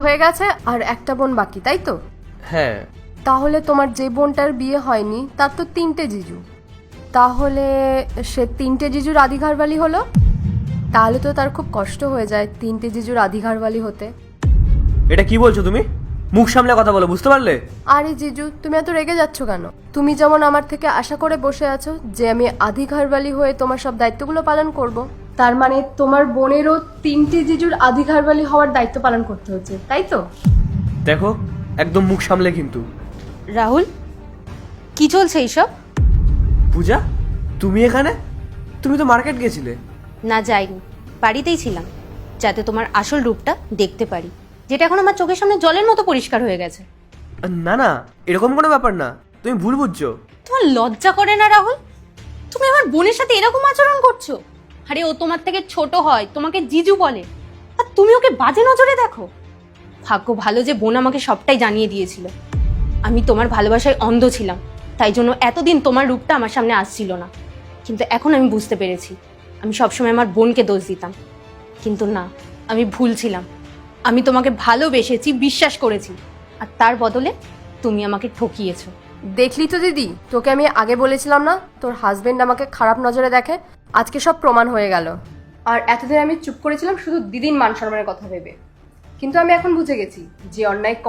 হয়ে গেছে আর একটা বোন বাকি, তাই তো? হ্যাঁ। তাহলে তোমার যে বোনটার বিয়ে হয়নি তার তো 3টে জিজু, তাহলে সে 3টে জিজুর আদিঘরবালি হলো। তাহলে তো তার খুব কষ্ট হয়ে যায় 3টে জিজুর আদিঘরবালি হতে। এটা কি বলছো তুমি? মুখ সামলে কথা বলো, বুঝতে পারলে? আরে জিজু, তুমি এত রেগে যাচ্ছ কেন? তুমি যেমন আমার থেকে আশা করে বসে আছো যে আমি আদিঘরবালি হয়ে তোমার সব দায়িত্বগুলো পালন করব, তার মানে তোমার বোনেরও 3টে জিজুর আদিঘরবালি হওয়ার দায়িত্ব পালন করতে হচ্ছে, তাই তো? দেখো, একদম মুখ সামলে কিন্তু। রাহুল, কি চলছে এইসব? পূজা, তুমি এখানে? তুমি তো মার্কেট গেছিলে। না, যাইনি, বাড়িতেই ছিলাম, যাতে তোমার আসল রূপটা দেখতে পারি, যেটা এখন আমার চোখের সামনে জলের মতো পরিষ্কার হয়ে গেছে। না না, এরকম কোনো ব্যাপার না, তুমি ভুল বুঝছো। তোমার লজ্জা করে না রাহুল? তুমি আমার বোনের সাথে এরকম আচরণ করছো। আরে ও তোমার থেকে ছোট হয়, তোমাকে জিজু বলে, আর তুমি ওকে বাজে নজরে দেখো। ভাগ্য ভালো যে বোন আমাকে সবটাই জানিয়ে দিয়েছিল। আমি তোমার ভালোবাসায় অন্ধ ছিলাম, তাই জন্য এতদিন তোমার রূপটা আমার সামনে আসছিল না। কিন্তু এখন আমি বুঝতে পেরেছি, আমি সবসময় আমার বোনকে দোষ দিতাম, কিন্তু না, আমি ভুল ছিলাম। আমি তোমাকে ভালোবেসেছি, বিশ্বাস করেছি, আর তার বদলে তুমি আমাকে ঠকিয়েছো। দেখলি তো দিদি, তোকে আমি আগে বলেছিলাম না তোর হাজবেন্ড আমাকে খারাপ নজরে দেখে? আজকে সব প্রমাণ হয়ে গেল। আর এতদিন আমি চুপ করেছিলাম শুধু দিদির মান সম্মানের কথা ভেবে, কিন্তু আমি এখন বুঝে গেছি যে অন্যায় কর